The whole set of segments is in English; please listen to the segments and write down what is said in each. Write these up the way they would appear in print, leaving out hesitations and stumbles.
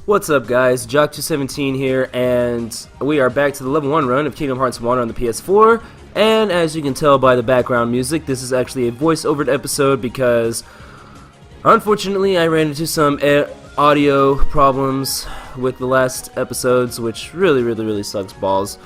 What's up guys, Jock217 here, and we are back to the level 1 run of Kingdom Hearts 1 on the PS4, and as you can tell by the background music, this is actually a voice-over episode because, unfortunately, I ran into some audio problems with the last episodes, which really sucks balls.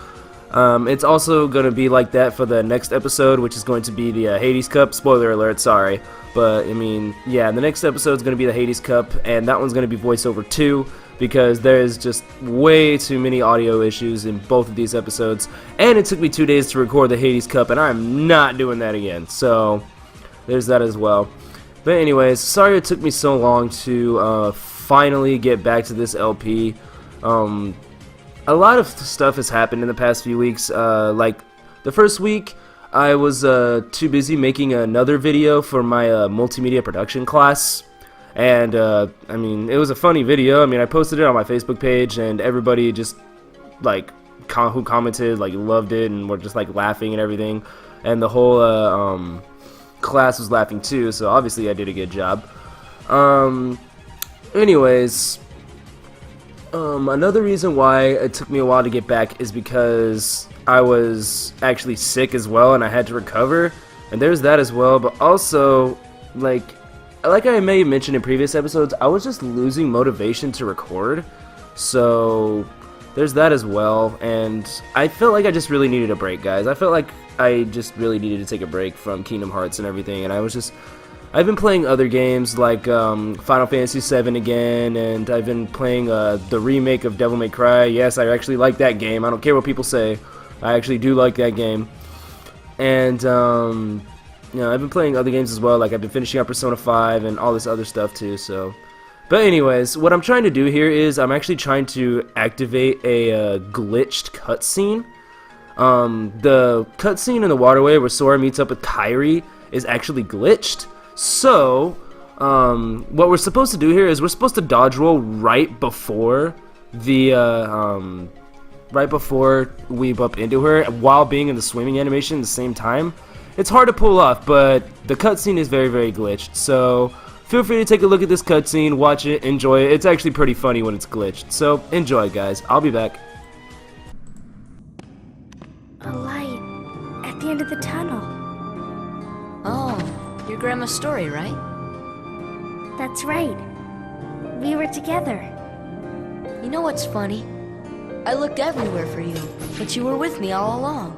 It's also going to be like that for the next episode, which is going to be the Hades Cup. Spoiler alert, sorry. But, I mean, yeah, the next episode is going to be the Hades Cup, and that one's going to be voiceover too, because there's just way too many audio issues in both of these episodes, and it took me 2 days to record the Hades Cup, and I'm not doing that again, so there's that as well. But anyways, sorry it took me so long to finally get back to this LP. A lot of stuff has happened in the past few weeks. Like the first week, I was too busy making another video for my multimedia production class, and I mean, it was a funny video. I mean, I posted it on my Facebook page, and everybody just like who commented like loved it and were just like laughing and everything, and the whole class was laughing too. So obviously, I did a good job. Anyways. Another reason why it took me a while to get back is because I was actually sick as well and I had to recover, and there's that as well. But also, like I may have mentioned in previous episodes, I was just losing motivation to record, so there's that as well. And I felt like I just really needed a break, guys. I felt like I just really needed to take a break from Kingdom Hearts and everything, and I've been playing other games like Final Fantasy VII again, and I've been playing the remake of Devil May Cry. Yes, I actually like that game. I don't care what people say. I actually do like that game. And, you know, I've been playing other games as well. Like, I've been finishing up Persona 5 and all this other stuff too, so. But anyways, what I'm trying to do here is I'm actually trying to activate a glitched cutscene. The cutscene in the waterway where Sora meets up with Kairi is actually glitched. So, what we're supposed to do here is we're supposed to dodge roll right before the, right before we bump into her while being in the swimming animation at the same time. It's hard to pull off, but the cutscene is very glitched. So, feel free to take a look at this cutscene, watch it, enjoy it. It's actually pretty funny when it's glitched. So, enjoy, guys. I'll be back. A light at the end of the tunnel. Oh. Your grandma's story, right? That's right. We were together. You know what's funny? I looked everywhere for you, but you were with me all along.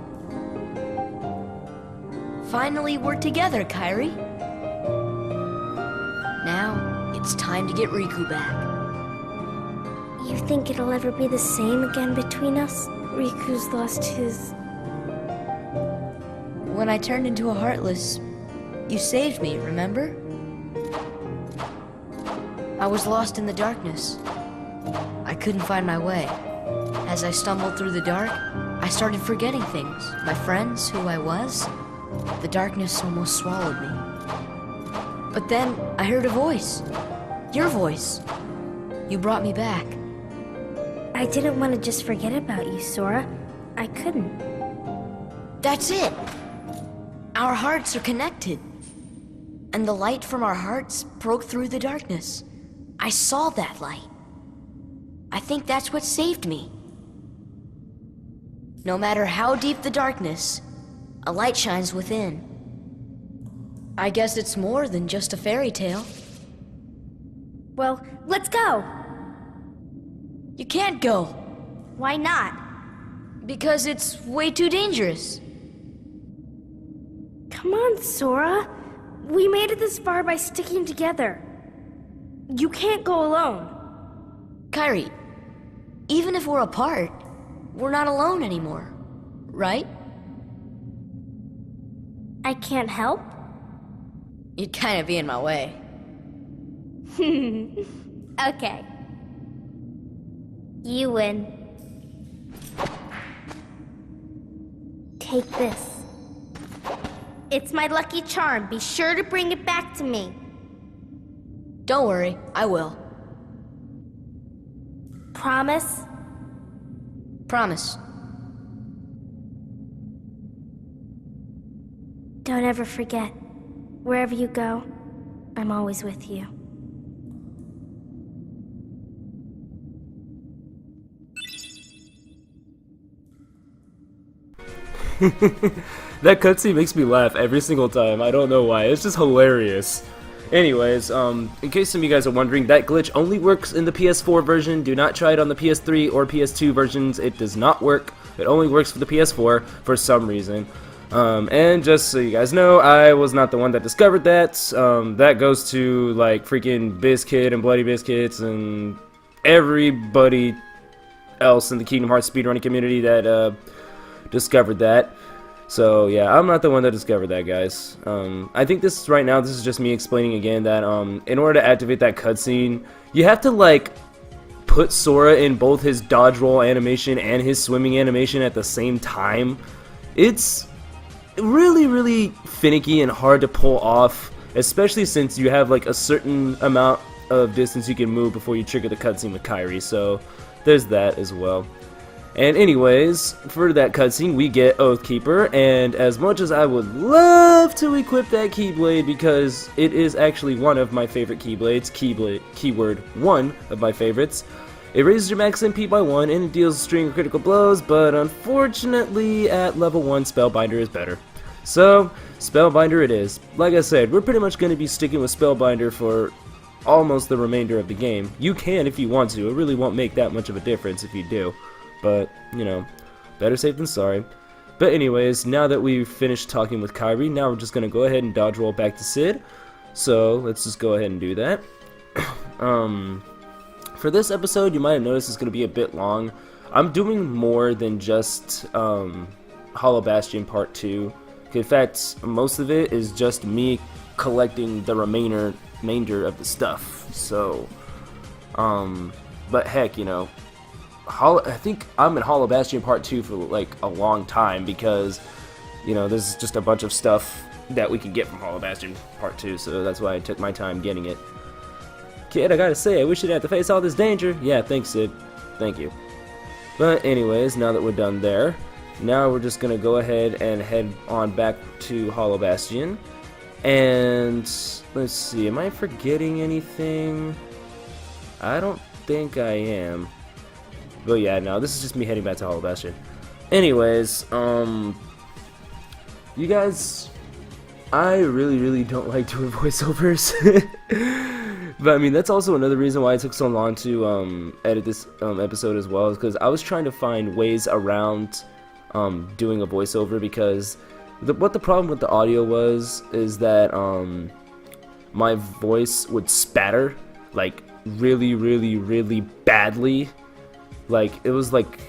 Finally, we're together, Kairi. Now, it's time to get Riku back. You think it'll ever be the same again between us? Riku's lost his... When I turned into a Heartless, you saved me, remember? I was lost in the darkness. I couldn't find my way. As I stumbled through the dark, I started forgetting things. My friends, who I was. The darkness almost swallowed me. But then I heard a voice. Your voice. You brought me back. I didn't want to just forget about you, Sora. I couldn't. That's it! Our hearts are connected. And the light from our hearts broke through the darkness. I saw that light. I think that's what saved me. No matter how deep the darkness, a light shines within. I guess it's more than just a fairy tale. Well, let's go! You can't go. Why not? Because it's way too dangerous. Come on, Sora. We made it this far by sticking together. You can't go alone. Kairi, even if we're apart, we're not alone anymore, right? I can't help? You'd kind of be in my way. Okay. You win. Take this. It's my lucky charm. Be sure to bring it back to me. Don't worry, I will. Promise? Promise. Don't ever forget. Wherever you go, I'm always with you. That cutscene makes me laugh every single time. I don't know why. It's just hilarious. Anyways, in case some of you guys are wondering, that glitch only works in the PS4 version. Do not try it on the PS3 or PS2 versions. It does not work. It only works for the PS4 for some reason. And just so you guys know, I was not the one that discovered that. That goes to like freaking Biscuit and Bloody Biscuits and everybody else in the Kingdom Hearts speedrunning community that discovered that. So yeah, I'm not the one that discovered that, guys. I think this is just me explaining again that in order to activate that cutscene, you have to like put Sora in both his dodge roll animation and his swimming animation at the same time. It's really finicky and hard to pull off, especially since you have like a certain amount of distance you can move before you trigger the cutscene with Kairi. So there's that as well. And anyways, for that cutscene, we get Oathkeeper, and as much as I would love to equip that Keyblade, because it is actually one of my favorite Keyblades, keyword one of my favorites, it raises your max MP by 1, and it deals a string of critical blows, but unfortunately, at level 1, Spellbinder is better. So, Spellbinder it is. Like I said, we're pretty much going to be sticking with Spellbinder for almost the remainder of the game. You can if you want to, it really won't make that much of a difference if you do. But, you know, better safe than sorry. But anyways, now that we've finished talking with Kairi, now we're just going to go ahead and dodge roll back to Sid. So, let's just go ahead and do that. For this episode, you might have noticed it's going to be a bit long. I'm doing more than just Hollow Bastion Part 2. In fact, most of it is just me collecting the remainder of the stuff. So, but heck, you know, I think I'm in Hollow Bastion Part 2 for like a long time because, you know, there's just a bunch of stuff that we can get from Hollow Bastion Part 2, so that's why I took my time getting it. Kid, I gotta say, I wish you didn't have to face all this danger. Yeah, thanks, Sid. Thank you. But anyways, now that we're done there, now we're just gonna go ahead and head on back to Hollow Bastion. And let's see, am I forgetting anything? I don't think I am. But yeah, no, this is just me heading back to Hollow Bastion. Anyways, you guys, I really don't like doing voiceovers. But I mean, that's also another reason why it took so long to edit this episode as well, is because I was trying to find ways around doing a voiceover, because what the problem with the audio was is that my voice would spatter like really badly. Like, it was like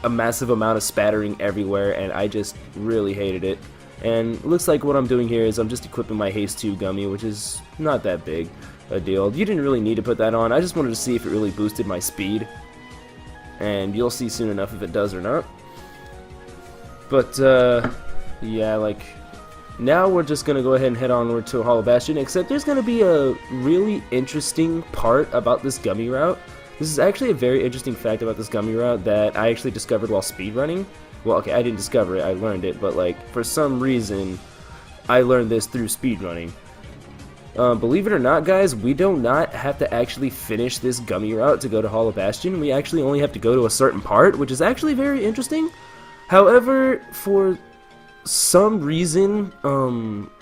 a massive amount of spattering everywhere, and I just really hated it. And it looks like what I'm doing here is I'm just equipping my Haste 2 gummy, which is not that big a deal. You didn't really need to put that on. I just wanted to see if it really boosted my speed. And you'll see soon enough if it does or not. But, yeah, like, now we're just going to go ahead and head onward to Hollow Bastion, except there's going to be a really interesting part about this gummy route. This is actually a very interesting fact about this gummy route that I actually discovered while speedrunning. Well, okay, I didn't discover it, I learned it, but like, for some reason, I learned this through speedrunning. Believe it or not, guys, we do not have to actually finish this gummy route to go to Hollow Bastion. We actually only have to go to a certain part, which is actually very interesting. However, for some reason,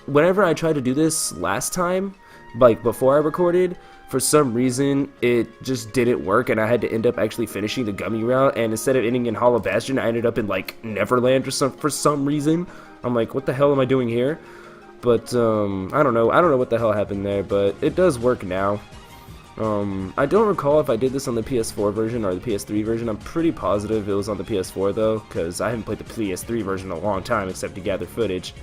whenever I tried to do this last time, like before I recorded, for some reason, it just didn't work, and I had to end up actually finishing the gummy route, and instead of ending in Hollow Bastion, I ended up in, like, Neverland or for some reason. I'm like, what the hell am I doing here? But, I don't know what the hell happened there, but it does work now. I don't recall if I did this on the PS4 version or the PS3 version. I'm pretty positive it was on the PS4, though, because I haven't played the PS3 version in a long time, except to gather footage.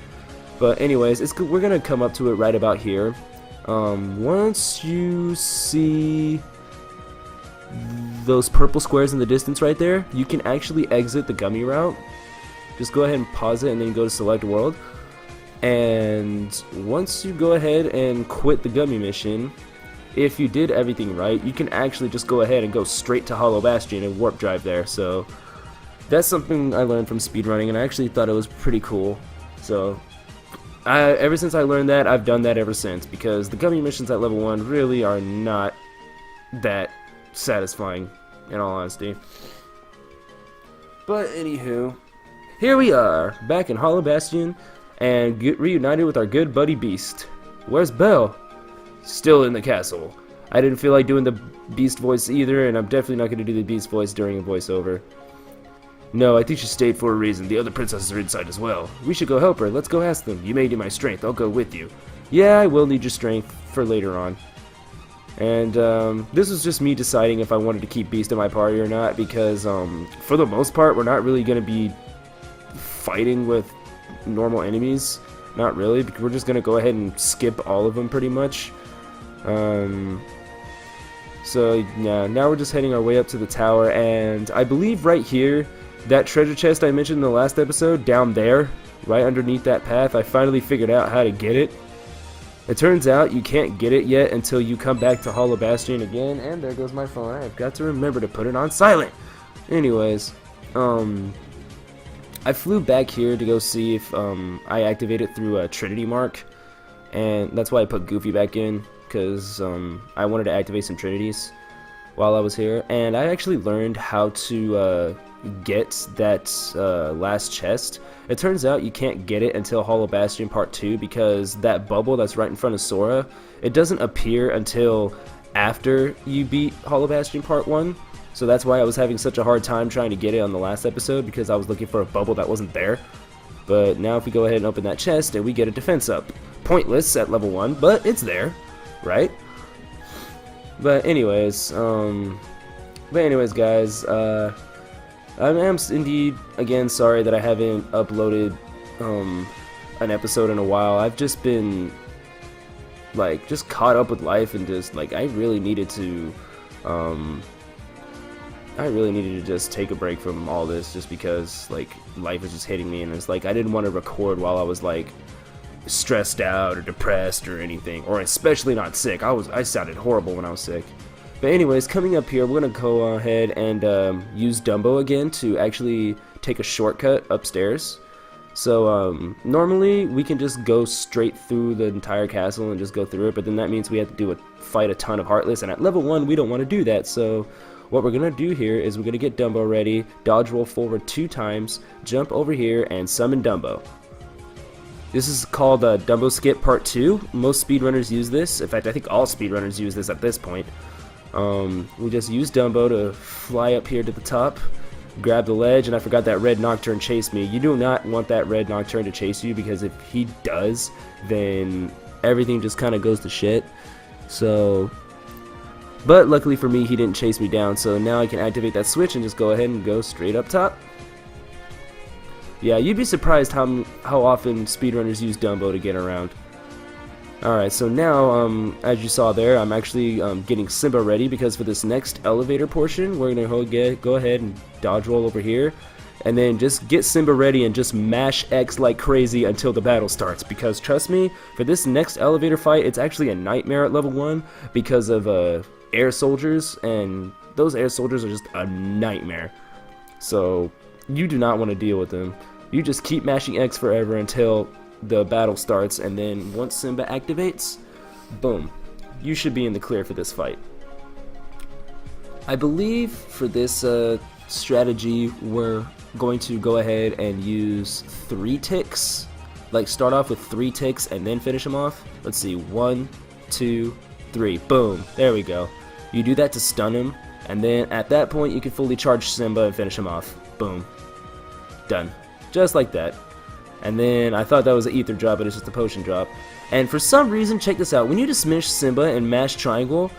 But anyways, we're gonna come up to it right about here. Once you see those purple squares in the distance right there, you can actually exit the gummy route. Just go ahead and pause it and then go to select world. And once you go ahead and quit the gummy mission, if you did everything right, you can actually just go ahead and go straight to Hollow Bastion and warp drive there. So that's something I learned from speedrunning, and I actually thought it was pretty cool. So ever since I learned that, I've done that ever since, because the gummy missions at level 1 really are not that satisfying, in all honesty. But anywho, here we are, back in Hollow Bastion, and reunited with our good buddy Beast. Where's Belle? Still in the castle. I didn't feel like doing the Beast voice either, and I'm definitely not going to do the Beast voice during a voiceover. No, I think she stayed for a reason. The other princesses are inside as well. We should go help her. Let's go ask them. You may need my strength. I'll go with you. Yeah, I will need your strength for later on. And this was just me deciding if I wanted to keep Beast in my party or not, because for the most part, we're not really going to be fighting with normal enemies. Not really, because we're just going to go ahead and skip all of them pretty much. So yeah, now we're just heading our way up to the tower, and I believe right here, that treasure chest I mentioned in the last episode, down there, right underneath that path, I finally figured out how to get it. It turns out you can't get it yet until you come back to Hollow Bastion again, and there goes my phone. I've got to remember to put it on silent. Anyways, I flew back here to go see if I activate it through a Trinity mark, and that's why I put Goofy back in, because I wanted to activate some Trinities while I was here, and I actually learned how to get that last chest. It turns out you can't get it until Hollow Bastion Part 2, because that bubble that's right in front of Sora, it doesn't appear until after you beat Hollow Bastion Part 1. So that's why I was having such a hard time trying to get it on the last episode, because I was looking for a bubble that wasn't there. But now if we go ahead and open that chest, and we get a defense up. Pointless at level 1, but it's there, right? But anyways, guys, I am indeed, again, sorry that I haven't uploaded an episode in a while. I've just been, like, just caught up with life, and just, like, I really needed to just take a break from all this, just because, like, life is just hitting me, and it's like I didn't want to record while I was, like, stressed out or depressed or anything, or especially not sick. I sounded horrible when I was sick. But anyways, coming up here, we're going to go ahead and use Dumbo again to actually take a shortcut upstairs. So normally we can just go straight through the entire castle and just go through it, but then that means we have to fight a ton of Heartless, and at level 1 we don't want to do that. So what we're going to do here is we're going to get Dumbo ready, dodge roll forward 2 times, jump over here, and summon Dumbo. This is called Dumbo Skip Part 2. Most speedrunners use this. In fact, I think all speedrunners use this at this point. We just use Dumbo to fly up here to the top, grab the ledge, and I forgot that red Nocturne chased me. You do not want that red Nocturne to chase you, because if he does, then everything just kind of goes to shit. So, but luckily for me, he didn't chase me down, so now I can activate that switch and just go ahead and go straight up top. Yeah, you'd be surprised how often speedrunners use Dumbo to get around. Alright, so now, as you saw there, I'm actually getting Simba ready, because for this next elevator portion, we're going to go ahead and dodge roll over here, and then just get Simba ready and just mash X like crazy until the battle starts, because trust me, for this next elevator fight, it's actually a nightmare at level 1 because of air soldiers, and those air soldiers are just a nightmare. So, you do not want to deal with them. You just keep mashing X forever until the battle starts, and then once Simba activates, boom, you should be in the clear for this fight. I believe for this strategy, we're going to go ahead and use 3 ticks, like start off with 3 ticks and then finish them off. Let's see, 1, 2, 3, boom, there we go. You do that to stun him, and then at that point you can fully charge Simba and finish him off. Boom, done, just like that. And then I thought that was an ether drop, but it's just a potion drop. And for some reason, check this out, when you dismiss Simba and mash triangle,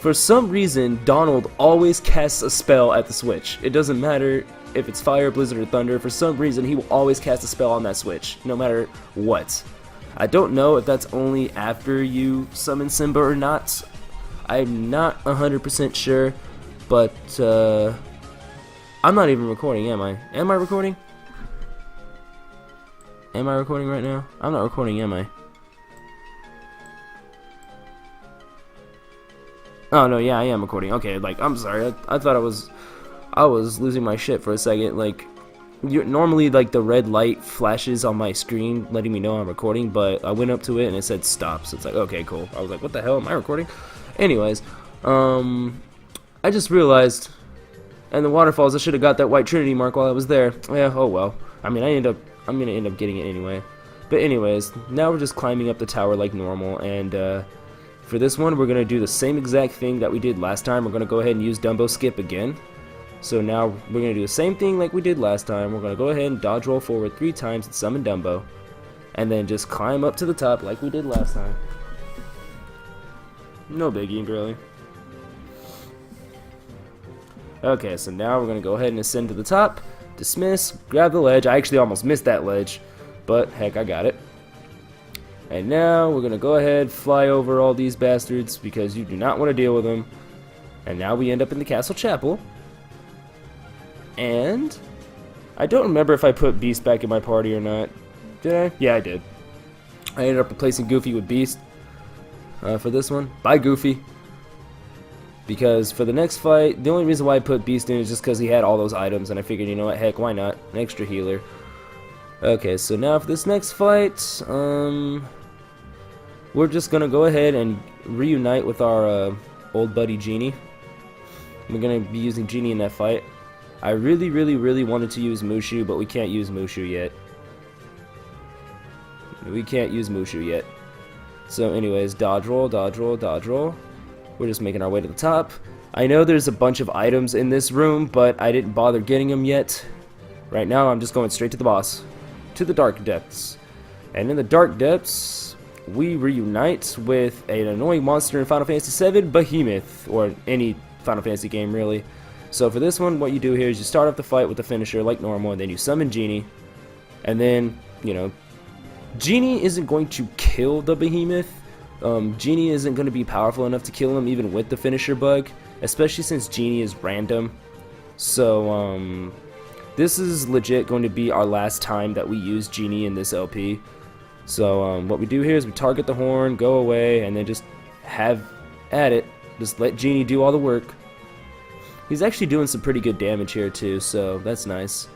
for some reason Donald always casts a spell at the switch. It doesn't matter if it's fire, blizzard, or thunder. For some reason he will always cast a spell on that switch, no matter what. I don't know if that's only after you summon Simba or not. I'm not 100% sure, but I'm not even recording, am I? Am I recording? Am I recording right now? I'm not recording, am I? Oh no, yeah, I am recording. Okay, like, I'm sorry. I thought I was losing my shit for a second. Like, normally, like, the red light flashes on my screen letting me know I'm recording, but I went up to it and it said stop. So it's like, okay, cool. I was like, what the hell, am I recording? Anyways, I just realized, and the waterfalls, I should have got that white Trinity mark while I was there. Yeah, oh well. I mean, I'm gonna end up getting it anyway. But anyways, now we're just climbing up the tower like normal, and for this one, we're gonna do the same exact thing that we did last time. We're gonna go ahead and use Dumbo Skip again. So now we're gonna do the same thing like we did last time. We're gonna go ahead and dodge roll forward 3 times and summon Dumbo, and then just climb up to the top like we did last time. No biggie, really. Okay, so now we're gonna go ahead and ascend to the top, dismiss, grab the ledge. I actually almost missed that ledge, but heck, I got it. And now we're gonna go ahead, fly over all these bastards because you do not want to deal with them. And now we end up in the castle chapel. And I don't remember if I put Beast back in my party or not. Did I? Yeah, I did. I ended up replacing Goofy with Beast for this one. Bye, Goofy. Because for the next fight, the only reason why I put Beast in is just because he had all those items, and I figured, you know what, heck, why not? An extra healer. Okay, so now for this next fight, we're just gonna go ahead and reunite with our old buddy Genie. We're gonna be using Genie in that fight. I really wanted to use Mushu, but we can't use Mushu yet. We can't use Mushu yet. So anyways, dodge roll, dodge roll, dodge roll. We're just making our way to the top. I know there's a bunch of items in this room, but I didn't bother getting them yet. Right now, I'm just going straight to the boss. To the Dark Depths. And in the Dark Depths, we reunite with an annoying monster in Final Fantasy VII, Behemoth. Or any Final Fantasy game, really. So for this one, what you do here is you start off the fight with the finisher like normal, and then you summon Genie. And then, you know, Genie isn't going to kill the Behemoth. Genie isn't going to be powerful enough to kill him even with the finisher bug, especially since Genie is random. So this is legit going to be our last time that we use Genie in this LP. So what we do here is we target the horn, go away, and then just have at it. Just let Genie do all the work. He's actually doing some pretty good damage here too, so that's nice.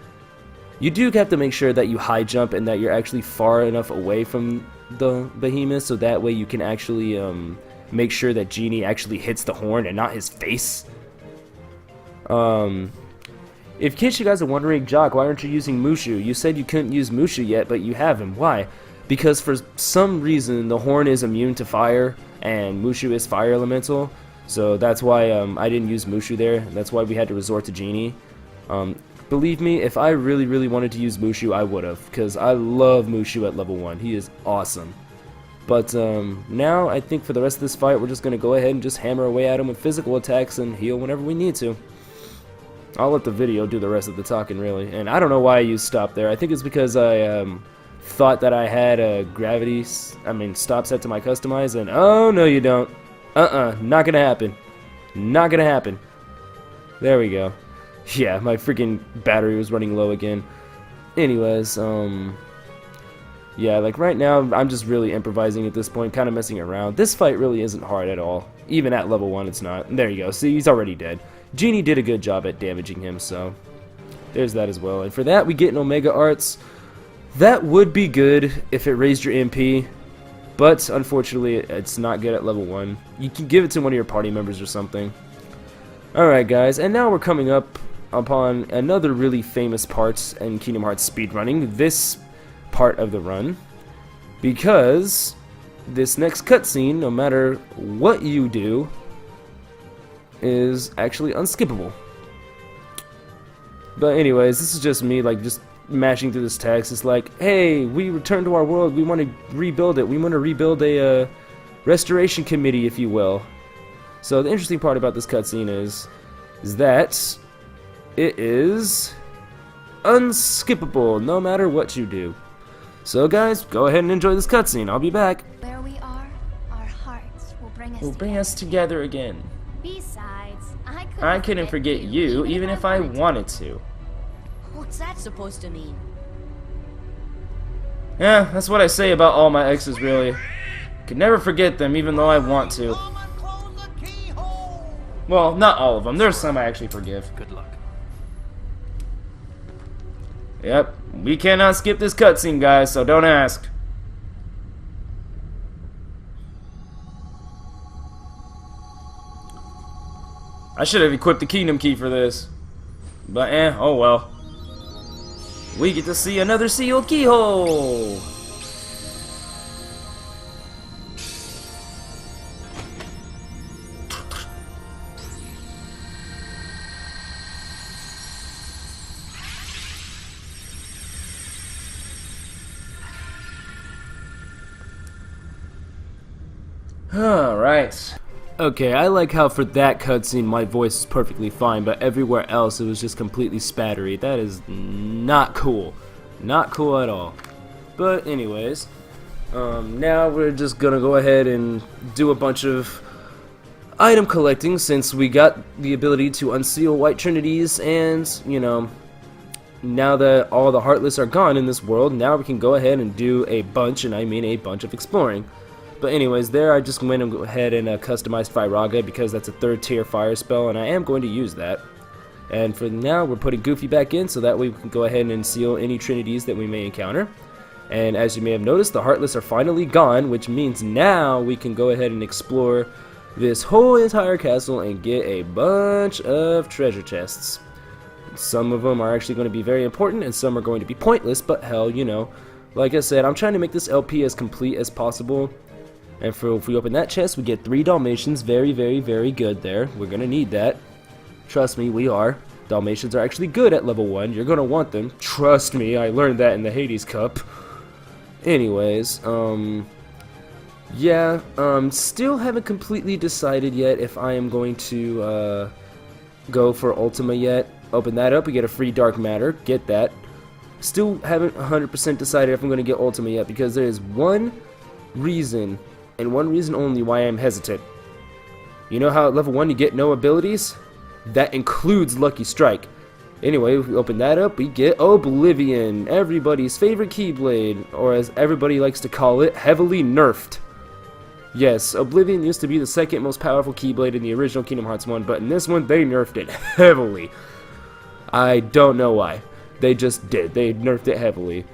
You do have to make sure that you high jump and that you're actually far enough away from the Behemoth, so that way you can actually make sure that Genie actually hits the horn and not his face. In case you guys are wondering, Jock, why aren't you using Mushu? You said you couldn't use Mushu yet, but you have him. Why? Because for some reason the horn is immune to fire, and Mushu is fire elemental. So that's why I didn't use Mushu there. That's why we had to resort to Genie. Believe me, if I really wanted to use Mushu, I would have, because I love Mushu at level 1. He is awesome. But now, I think for the rest of this fight, we're just going to go ahead and just hammer away at him with physical attacks and heal whenever we need to. I'll let the video do the rest of the talking, really. And I don't know why I used stop there. I think it's because I thought that I had a stop set to my customize, and oh, no you don't. Not gonna happen. Not gonna happen. There we go. Yeah, my freaking battery was running low again. Anyways, yeah, like right now, I'm just really improvising at this point, kind of messing around. This fight really isn't hard at all. Even at level 1, it's not. There you go. See, he's already dead. Genie did a good job at damaging him, so there's that as well. And for that, we get an Omega Arts. That would be good if it raised your MP, but unfortunately, it's not good at level 1. You can give it to one of your party members or something. Alright guys, and now we're coming up upon another really famous part in Kingdom Hearts speedrunning, this part of the run, because this next cutscene, no matter what you do, is actually unskippable. But anyways, this is just me like just mashing through this text. It's like, hey, we return to our world, we want to rebuild it, we want to rebuild a restoration committee, if you will. So the interesting part about this cutscene is that it is unskippable no matter what you do. So guys, go ahead and enjoy this cutscene. I'll be back. Where we are, our hearts will bring us together again. Besides, I couldn't forget you even if I wanted to. What's that supposed to mean? Yeah, that's what I say about all my exes, really. Could never forget them even though I want to. Well, not all of them. There's some I actually forgive. Good luck. Yep, we cannot skip this cutscene, guys, so don't ask. I should have equipped the Kingdom Key for this. But oh well. we get to see another sealed keyhole! Alright. Okay, I like how for that cutscene my voice is perfectly fine, but everywhere else it was just completely spattery. That is not cool. Not cool at all. But anyways, now we're just gonna go ahead and do a bunch of item collecting since we got the ability to unseal White Trinities, and, you know, now that all the Heartless are gone in this world, now we can go ahead and do a bunch, and I mean a bunch of exploring. But anyways, there I just went ahead and customized Firaga because that's a 3rd tier fire spell, and I am going to use that. And for now, we're putting Goofy back in so that way we can go ahead and seal any Trinities that we may encounter. And as you may have noticed, the Heartless are finally gone, which means now we can go ahead and explore this whole entire castle and get a bunch of treasure chests. Some of them are actually going to be very important, and some are going to be pointless, but hell, you know. Like I said, I'm trying to make this LP as complete as possible. And if we open that chest, we get 3 Dalmatians. Very, very, very good there. We're going to need that. Trust me, we are. Dalmatians are actually good at level 1. You're going to want them. Trust me, I learned that in the Hades Cup. Anyways, yeah, still haven't completely decided yet if I am going to go for Ultima yet. Open that up, we get a free Dark Matter. Get that. Still haven't 100% decided if I'm going to get Ultima yet, because there is one reason, and one reason only, why I'm hesitant. You know how at level 1 you get no abilities? That includes Lucky Strike. Anyway, if we open that up, we get Oblivion, everybody's favorite Keyblade, or as everybody likes to call it, heavily nerfed. Yes, Oblivion used to be the 2nd most powerful Keyblade in the original Kingdom Hearts 1, but in this one they nerfed it heavily. I don't know why. They just did. They nerfed it heavily.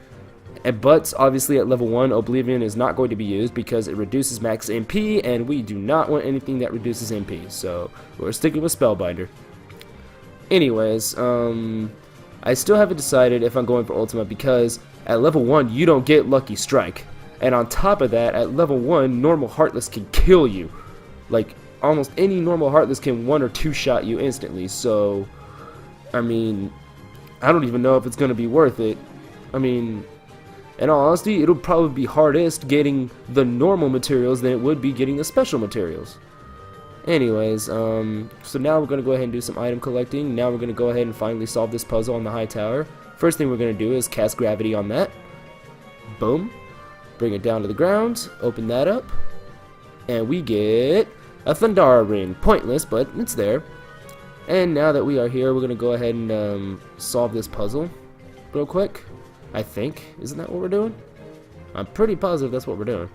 But obviously at level 1, Oblivion is not going to be used because it reduces max MP, and we do not want anything that reduces MP, so we're sticking with Spellbinder. Anyways, I still haven't decided if I'm going for Ultima because at level 1 you don't get Lucky Strike. And on top of that, at level 1, normal Heartless can kill you. Like, almost any normal Heartless can 1 or 2 shot you instantly, so, I mean, I don't even know if it's going to be worth it. I mean, in all honesty, it'll probably be hardest getting the normal materials than it would be getting the special materials. Anyways, so now we're going to go ahead and do some item collecting. Now we're going to go ahead and finally solve this puzzle on the high tower. First thing we're going to do is cast gravity on that. Boom. Bring it down to the ground. Open that up. And we get a Thundara Ring. Pointless, but it's there. And now that we are here, we're going to go ahead and solve this puzzle real quick. I think. Isn't that what we're doing? I'm pretty positive that's what we're doing.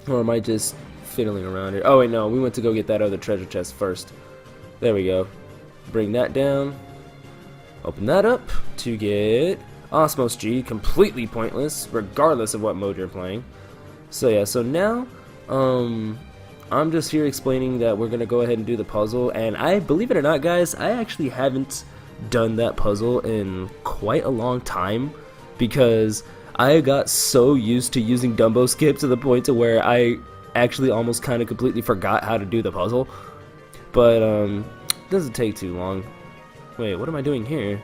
Or am I just fiddling around here? Oh wait, no, we went to go get that other treasure chest first. There we go. Bring that down. Open that up to get Osmos G. Completely pointless, regardless of what mode you're playing. So yeah, so now, I'm just here explaining that we're gonna go ahead and do the puzzle, and I, believe it or not guys, I actually haven't done that puzzle in quite a long time because I got so used to using Dumbo Skip to the point to where I actually almost kind of completely forgot how to do the puzzle. But it doesn't take too long. Wait, what am I doing here?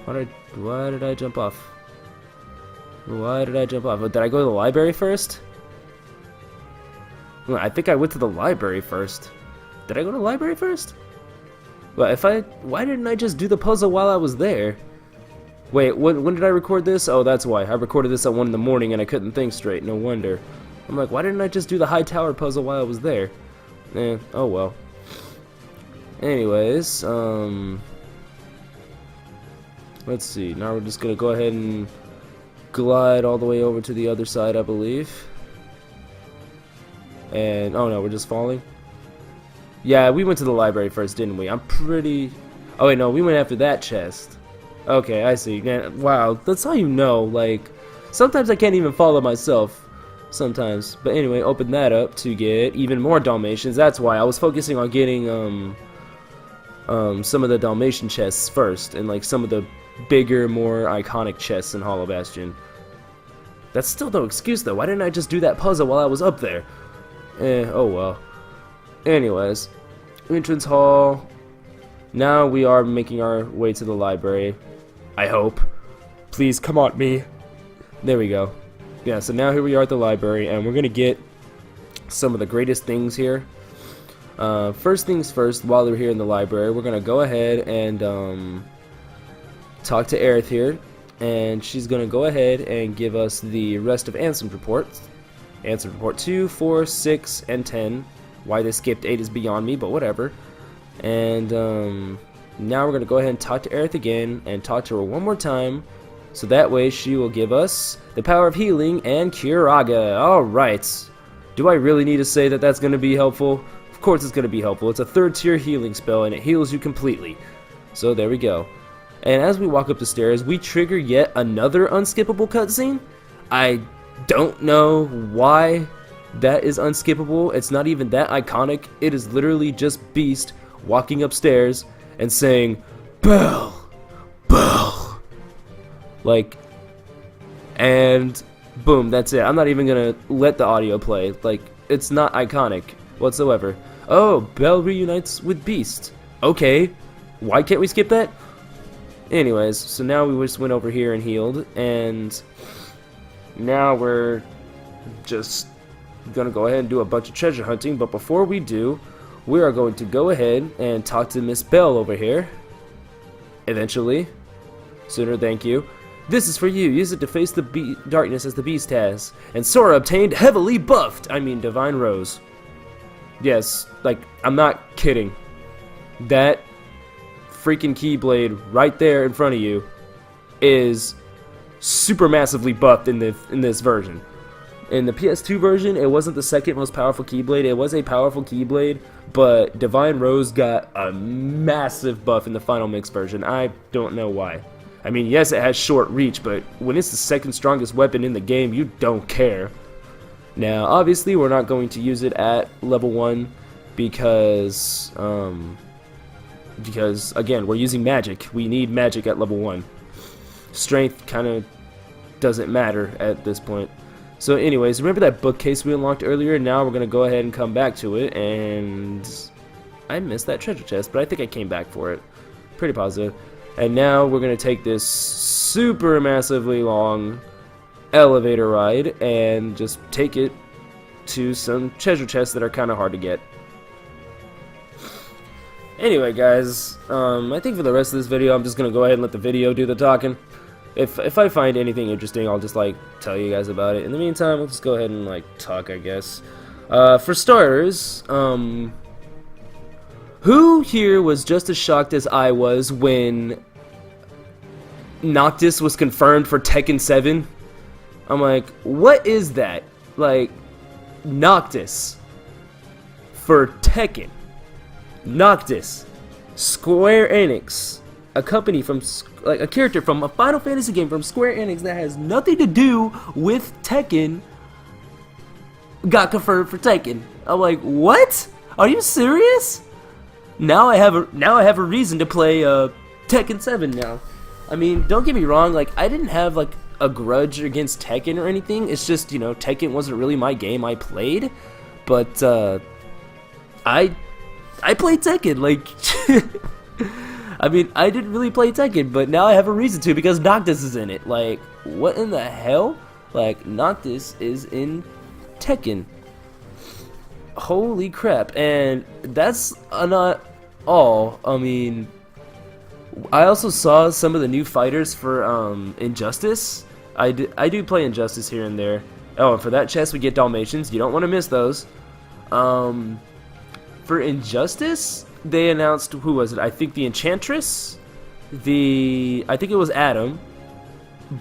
Why did I jump off? Why did I jump off? Did I go to the library first? Well, I think I went to the library first. Did I go to the library first? Well, why didn't I just do the puzzle while I was there? Wait, when did I record this? Oh, that's why. I recorded this at 1 in the morning and I couldn't think straight. No wonder. I'm like, why didn't I just do the high tower puzzle while I was there? Oh well. Anyways, let's see. Now we're just gonna go ahead and glide all the way over to the other side, I believe. And, oh no, we're just falling? Yeah, we went to the library first, didn't we? I'm pretty... Oh wait, no, we went after that chest. Okay, I see. Man, wow, that's how you know, like... Sometimes I can't even follow myself. Sometimes. But anyway, open that up to get even more Dalmatians. That's why I was focusing on getting, some of the Dalmatian chests first, and like some of the bigger, more iconic chests in Hollow Bastion. That's still no excuse though. Why didn't I just do that puzzle while I was up there? Oh well. Anyways, entrance hall. Now we are making our way to the library. I hope. Please come on me. There we go. Yeah, so now here we are at the library, and we're gonna get some of the greatest things here. First things first, while we're here in the library, we're gonna go ahead and talk to Aerith here, and she's gonna go ahead and give us the rest of Ansem reports. Ansem report 2, 4, 6, and 10. Why they skipped 8 is beyond me, but whatever. And now we're gonna go ahead and talk to Aerith again, and talk to her one more time, so that way she will give us the power of healing and Curaga. Alright. Do I really need to say that that's gonna be helpful? Of course it's gonna be helpful. It's a 3rd tier healing spell, and it heals you completely. So there we go. And as we walk up the stairs, we trigger yet another unskippable cutscene. I don't know why that is unskippable. It's not even that iconic. It is literally just Beast walking upstairs and saying, "Bell, Bell." Like, and boom, that's it. I'm not even gonna let the audio play. Like, it's not iconic whatsoever. Oh, Bell reunites with Beast. Okay, why can't we skip that? Anyways, so now we just went over here and healed, and now we're just gonna go ahead and do a bunch of treasure hunting. But before we do, we are going to go ahead and talk to Miss Bell over here. Eventually. Sooner, thank you. This is for you. Use it to face the darkness as the Beast has. And Sora obtained heavily buffed. I mean, Divine Rose. Yes, like, I'm not kidding. That freaking Keyblade right there in front of you is super massively buffed in this version. In the PS2 version, it wasn't the second most powerful Keyblade. It was a powerful Keyblade, but Divine Rose got a massive buff in the Final Mix version. I don't know why. I mean, yes, it has short reach, but when it's the 2nd strongest weapon in the game, you don't care. Now, obviously, we're not going to use it at level 1 because again, we're using magic. We need magic at level 1. Strength kind of doesn't matter at this point. So anyways, remember that bookcase we unlocked earlier? Now we're going to go ahead and come back to it, and I missed that treasure chest, but I think I came back for it. Pretty positive. And now we're going to take this super massively long elevator ride and just take it to some treasure chests that are kind of hard to get. Anyway, guys, I think for the rest of this video, I'm just going to go ahead and let the video do the talking. If I find anything interesting, I'll just, like, tell you guys about it. In the meantime, we'll just go ahead and, like, talk, I guess. For starters, who here was just as shocked as I was when Noctis was confirmed for Tekken 7? I'm like, what is that? Like, Noctis for Tekken. Noctis. Square Enix. A company from, like, a character from a Final Fantasy game from Square Enix that has nothing to do with Tekken got confirmed for Tekken. I'm like, what? Are you serious? Now I have a reason to play Tekken 7 now. I mean, don't get me wrong, like, I didn't have, like, a grudge against Tekken or anything. It's just, you know, Tekken wasn't really my game I played, but I played Tekken, like I mean, I didn't really play Tekken, but now I have a reason to because Noctis is in it. Like, what in the hell? Like, Noctis is in Tekken. Holy crap. And that's not all. I mean, I also saw some of the new fighters for Injustice. I do play Injustice here and there. Oh, and for that chest we get Dalmatians. You don't want to miss those. For Injustice, they announced, who was it? I think the Enchantress, I think it was Adam,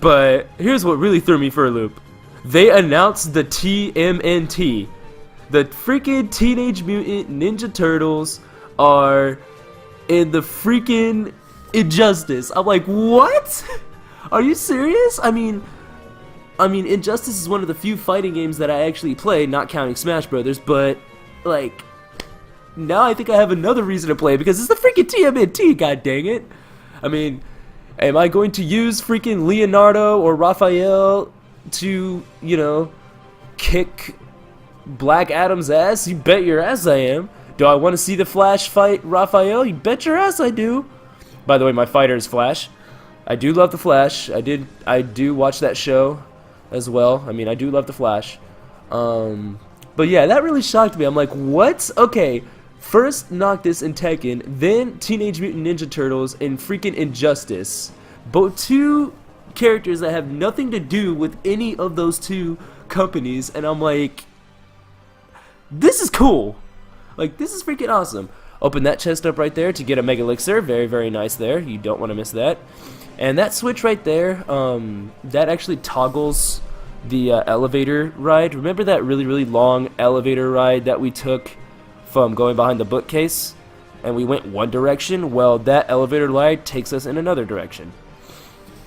but here's what really threw me for a loop. They announced the TMNT. The freaking Teenage Mutant Ninja Turtles are in the freaking Injustice. I'm like, what? Are you serious? I mean, Injustice is one of the few fighting games that I actually play, not counting Smash Brothers, but, like, now I think I have another reason to play because it's the freaking TMNT, god dang it. I mean, am I going to use freaking Leonardo or Raphael to, you know, kick Black Adam's ass? You bet your ass I am. Do I want to see the Flash fight Raphael? You bet your ass I do. By the way, my fighter is Flash. I do love the Flash. I do watch that show as well. I mean, I do love the Flash. But yeah, that really shocked me. I'm like, what? Okay, first Noctis and Tekken, then Teenage Mutant Ninja Turtles and freaking Injustice. Both two characters that have nothing to do with any of those two companies, and I'm like, this is cool. Like, this is freaking awesome. Open that chest up right there to get a Mega Elixir. Very, very nice there. You don't want to miss that. And that switch right there, that actually toggles the elevator ride. Remember that really, really long elevator ride that we took from going behind the bookcase? And we went one direction? Well, that elevator ride takes us in another direction.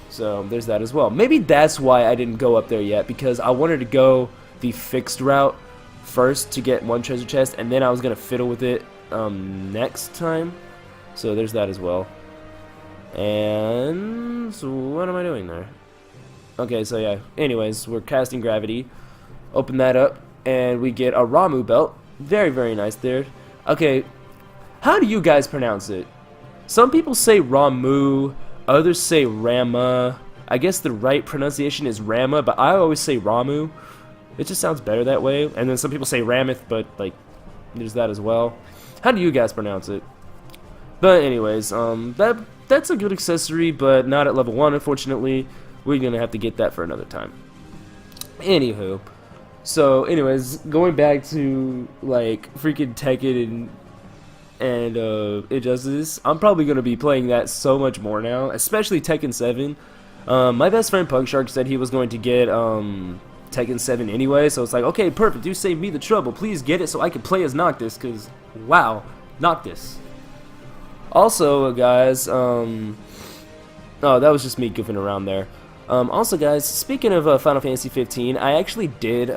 So, there's that as well. Maybe that's why I didn't go up there yet, because I wanted to go the fixed route first to get one treasure chest, and then I was going to fiddle with it next time. So, there's that as well. And so what am I doing there? Okay, so yeah, anyways, we're casting gravity. Open that up, and we get a Ramu belt. Very, very nice there. Okay, how do you guys pronounce it? Some people say Ramu, others say Rama. I guess the right pronunciation is Rama, but I always say Ramu. It just sounds better that way. And then some people say Ramith, but like, there's that as well. How do you guys pronounce it? But anyways, that's a good accessory, but not at level 1, unfortunately. We're gonna have to get that for another time. Anywho, so anyways, going back to like freaking Tekken and Injustice, I'm probably gonna be playing that so much more now, especially Tekken 7. My best friend Punk Shark said he was going to get Tekken 7 anyway, so it's like, okay, perfect, you saved me the trouble. Please get it so I can play as Noctis, because wow, Noctis. Also, guys, oh, that was just me goofing around there. Also, guys, speaking of Final Fantasy 15, I actually did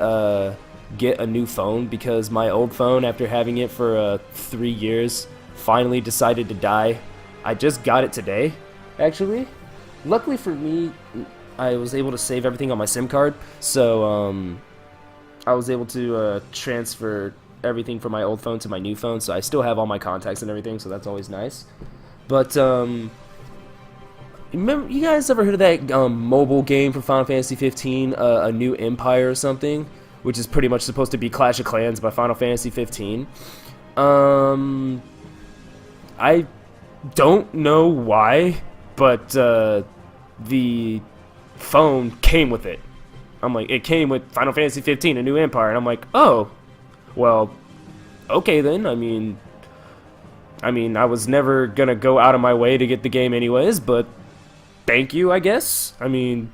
get a new phone because my old phone, after having it for 3 years, finally decided to die. I just got it today, actually. Luckily for me, I was able to save everything on my SIM card, so I was able to transfer everything from my old phone to my new phone, so I still have all my contacts and everything, so that's always nice. But remember, you guys ever heard of that mobile game for Final Fantasy 15, A New Empire or something, which is pretty much supposed to be Clash of Clans by Final Fantasy 15? I don't know why, but the phone came with it. I'm like, it came with Final Fantasy 15, A New Empire, and I'm like, oh, well, okay then. I mean, I was never gonna go out of my way to get the game anyways, but thank you, I guess. I mean,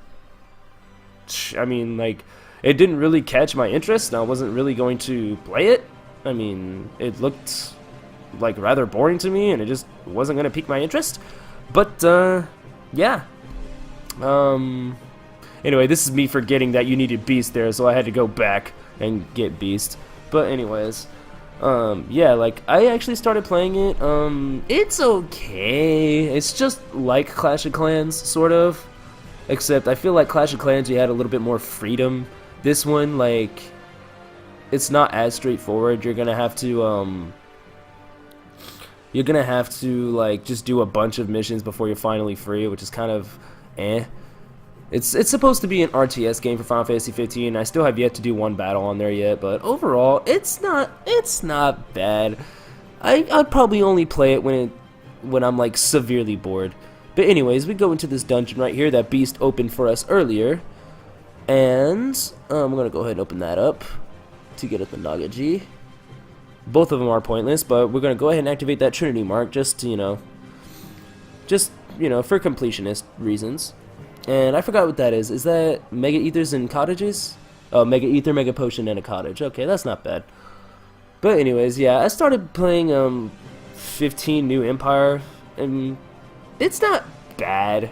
like, it didn't really catch my interest, and I wasn't really going to play it. I mean, it looked like rather boring to me, and it just wasn't gonna pique my interest. But yeah. Anyway, this is me forgetting that you needed Beast there, so I had to go back and get Beast. But anyways, yeah, like, I actually started playing it. It's okay. It's just like Clash of Clans, sort of. Except I feel like Clash of Clans, you had a little bit more freedom. This one, like, it's not as straightforward. You're gonna have to, like, just do a bunch of missions before you're finally free, which is kind of, eh. It's supposed to be an RTS game for Final Fantasy 15. I still have yet to do one battle on there yet, but overall, it's not bad. I'd probably only play it when I'm like severely bored. But anyways, we go into this dungeon right here that Beast opened for us earlier, and I'm gonna go ahead and open that up to get at the Nagaji. Both of them are pointless, but we're gonna go ahead and activate that Trinity mark just to, for completionist reasons. And I forgot what that is. Is that Mega Ethers and Cottages? Oh, Mega Ether, Mega Potion, and a Cottage. Okay, that's not bad. But anyways, yeah, I started playing 15 New Empire, and it's not bad.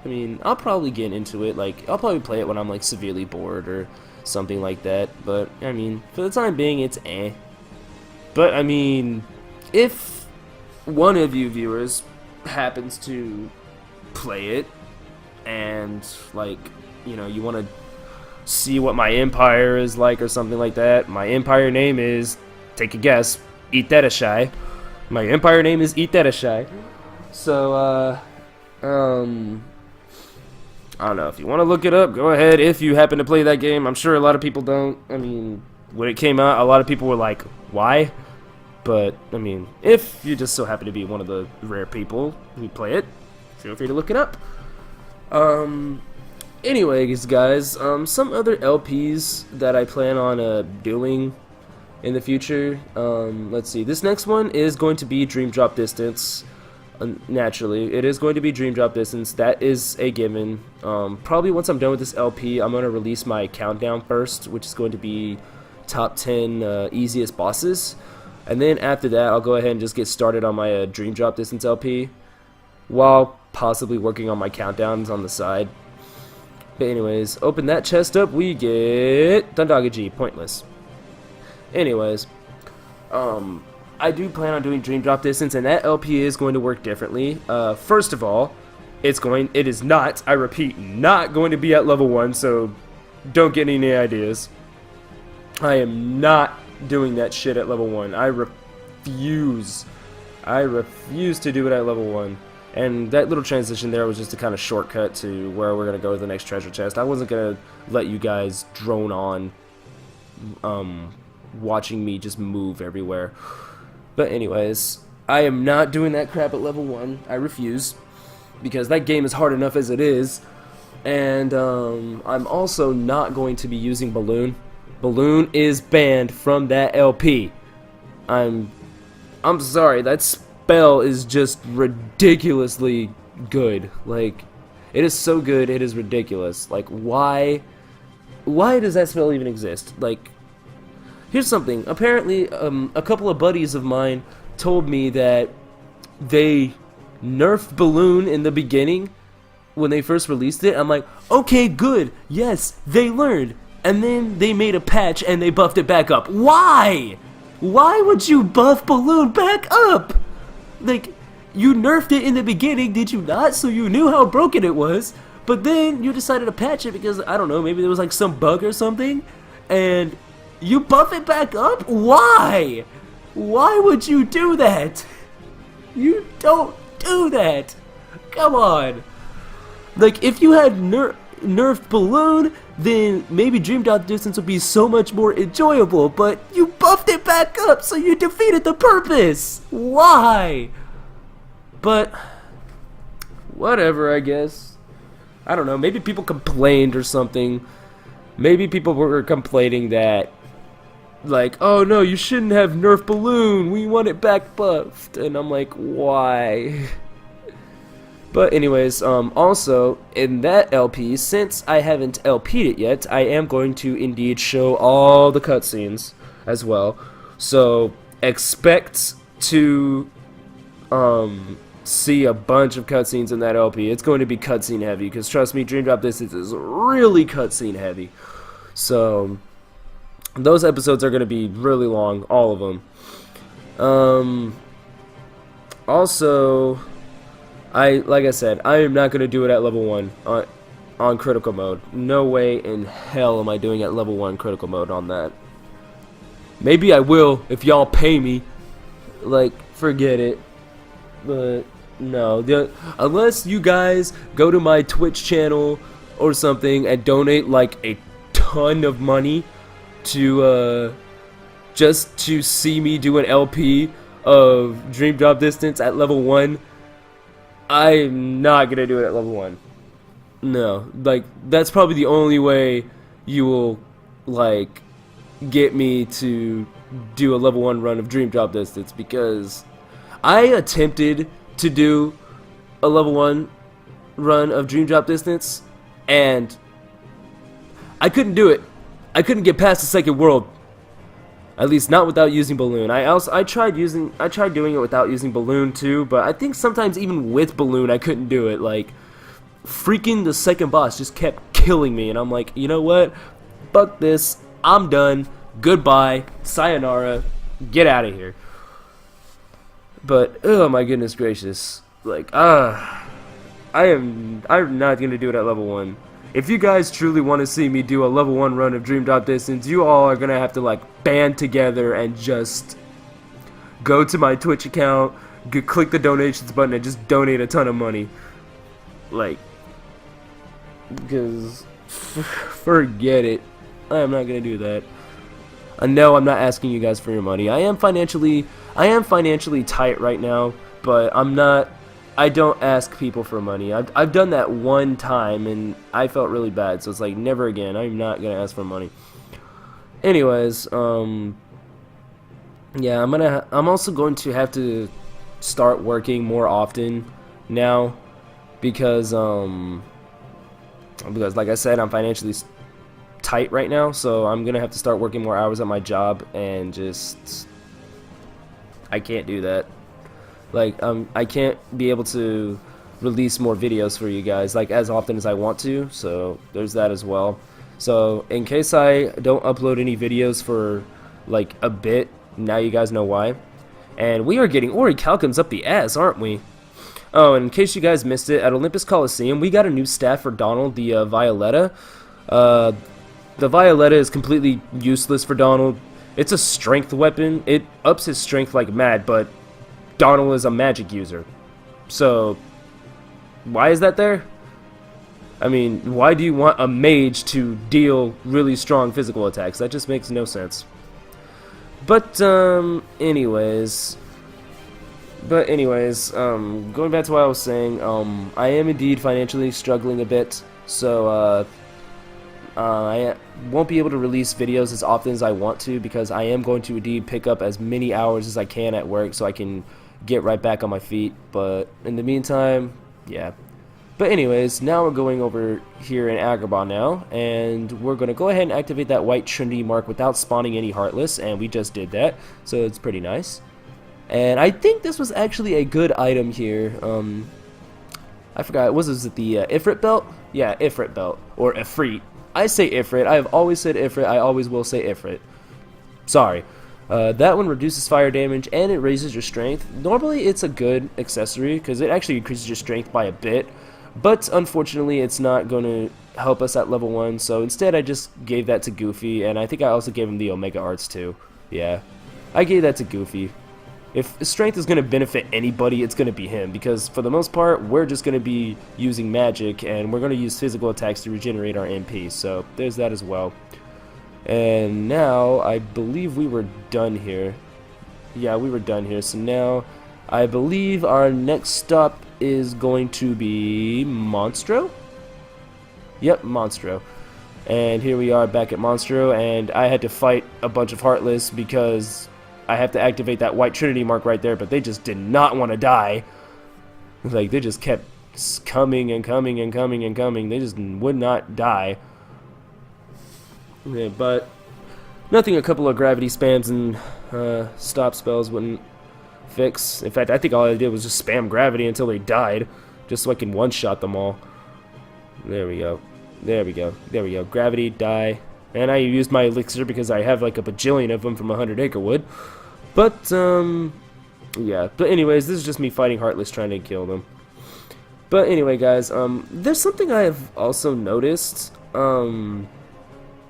I mean, I'll probably get into it. Like, I'll probably play it when I'm like severely bored or something like that. But I mean, for the time being, it's eh. But I mean, if one of you viewers happens to play it and like, you know, you want to see what my empire is like or something like that, my empire name is, take a guess, Iterashai. My empire name is Iterashai. So I don't know, if you want to look it up, go ahead. If you happen to play that game, I'm sure a lot of people don't. I mean, when it came out, a lot of people were like, why? But I mean, if you just so happen to be one of the rare people who play it, feel free to look it up. Anyways, guys, some other LPs that I plan on doing in the future. Let's see. This next one is going to be Dream Drop Distance. Naturally, it is going to be Dream Drop Distance. That is a given. Probably once I'm done with this LP, I'm going to release my countdown first, which is going to be top 10 easiest bosses. And then after that, I'll go ahead and just get started on my Dream Drop Distance LP, while possibly working on my countdowns on the side. But anyways, open that chest up, we get Dundagaji, pointless. Anyways, I do plan on doing Dream Drop Distance, and that LP is going to work differently. First of all, it is not, I repeat, not going to be at level 1, so don't get any ideas. I am not doing that shit at level 1. I refuse to do it at level 1. And that little transition there was just a kind of shortcut to where we're going to go with the next treasure chest. I wasn't going to let you guys drone on watching me just move everywhere. But anyways, I am not doing that crap at level 1. I refuse, because that game is hard enough as it is. And I'm also not going to be using Balloon. Balloon is banned from that LP. I'm sorry, that spell is just ridiculously good. Like, it is so good, it is ridiculous. Like, why does that spell even exist? Like, here's something. Apparently, a couple of buddies of mine told me that they nerfed Balloon in the beginning when they first released it. I'm like, okay, good, yes, they learned. And then they made a patch and they buffed it back up. Why? Why would you buff Balloon back up? Like, you nerfed it in the beginning, did you not? So you knew how broken it was. But then you decided to patch it because, I don't know, maybe there was like some bug or something. And you buff it back up? Why? Why would you do that? You don't do that. Come on. Like, if you had nerfed Balloon, then maybe Dream Drop Distance would be so much more enjoyable, but you buffed it back up, so you defeated the purpose. Why? But whatever, I guess. I don't know, maybe people complained or something. Maybe people were complaining that, like, oh no, you shouldn't have nerfed Balloon, we want it back buffed. And I'm like, why? But anyways, also, in that LP, since I haven't LP'd it yet, I am going to indeed show all the cutscenes as well. So, expect to see a bunch of cutscenes in that LP. It's going to be cutscene heavy, because trust me, Dream Drop Distance is really cutscene heavy. So, those episodes are going to be really long, all of them. Also, like I said, I am not going to do it at level 1 on critical mode. No way in hell am I doing it at level 1 critical mode on that. Maybe I will if y'all pay me. Like, forget it. But no, unless you guys go to my Twitch channel or something and donate like a ton of money to just to see me do an LP of Dream Drop Distance at level 1, I'm not gonna do it at level 1. No, like, that's probably the only way you will, like, get me to do a level 1 run of Dream Drop Distance, because I attempted to do a level 1 run of Dream Drop Distance, and I couldn't do it. I couldn't get past the second world. At least not without using Balloon. I tried doing it without using Balloon too, but I think sometimes even with Balloon I couldn't do it. Like, freaking the second boss just kept killing me, and I'm like, you know what? Fuck this. I'm done. Goodbye. Sayonara. Get out of here. But oh my goodness gracious, like I'm not gonna do it at level 1. If you guys truly want to see me do a level 1 run of Dream Drop Distance, you all are gonna have to like band together and just go to my Twitch account, click the donations button, and just donate a ton of money. Like, because forget it, I am not gonna do that. No, I'm not asking you guys for your money. I am financially tight right now, but I don't ask people for money. I've done that one time and I felt really bad, so it's like never again. I'm not gonna ask for money. Anyways, yeah, I'm also going to have to start working more often now because like I said, I'm financially tight right now, so I'm gonna have to start working more hours at my job, and just I can't do that. Like I can't be able to release more videos for you guys like as often as I want to, so there's that as well. So in case I don't upload any videos for like a bit, now you guys know why. And we are getting orichalcums up the ass, aren't we? Oh, and in case you guys missed it, at Olympus Coliseum we got a new staff for Donald, the Violetta. The Violetta is completely useless for Donald. It's a strength weapon. It ups his strength like mad, but Donald is a magic user. So, why is that there? I mean, why do you want a mage to deal really strong physical attacks? That just makes no sense. But, anyways, going back to what I was saying, I am indeed financially struggling a bit, so, I won't be able to release videos as often as I want to, because I am going to indeed pick up as many hours as I can at work so I can get right back on my feet. But in the meantime, yeah. But anyways, now we're going over here in Agrabah now, and we're going to go ahead and activate that white Trinity mark without spawning any Heartless, and we just did that, so it's pretty nice. And I think this was actually a good item here. I forgot, was it the Ifrit belt? Yeah, Ifrit belt, or Ifrit. I say Ifrit. I have always said Ifrit. I always will say Ifrit. Sorry. That one reduces fire damage and it raises your strength. Normally it's a good accessory because it actually increases your strength by a bit, but unfortunately it's not going to help us at level 1, so instead I just gave that to Goofy, and I think I also gave him the Omega Arts too. Yeah, I gave that to Goofy. If strength is going to benefit anybody, it's going to be him, because for the most part, we're just going to be using magic, and we're going to use physical attacks to regenerate our MP, so there's that as well. And now, I believe we were done here. Yeah, we were done here, so now, I believe our next stop is going to be Monstro? Yep, Monstro. And here we are back at Monstro, and I had to fight a bunch of Heartless because I have to activate that white Trinity mark right there, but they just did not want to die. Like, they just kept coming and coming and coming and coming. They just would not die. Okay, but nothing a couple of gravity spams and stop spells wouldn't fix. In fact, I think all I did was just spam gravity until they died, just so I can one-shot them all. There we go. There we go. There we go. Gravity, die. And I used my elixir because I have like a bajillion of them from 100 Acre Wood. But, yeah. But anyways, this is just me fighting Heartless trying to kill them. But anyway, guys, there's something I have also noticed.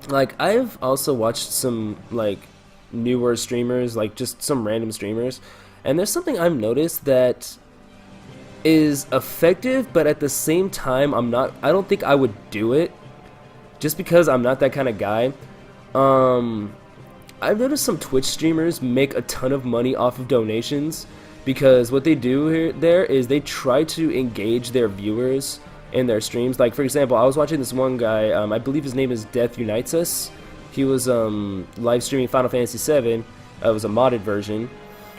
Like, I've also watched some, like, newer streamers, like, just some random streamers. And there's something I've noticed that is effective, but at the same time, I don't think I would do it. Just because I'm not that kind of guy. I've noticed some Twitch streamers make a ton of money off of donations, because what they do there is they try to engage their viewers in their streams. Like, for example, I was watching this one guy, I believe his name is Death Unites Us. He was live streaming Final Fantasy VII. It was a modded version,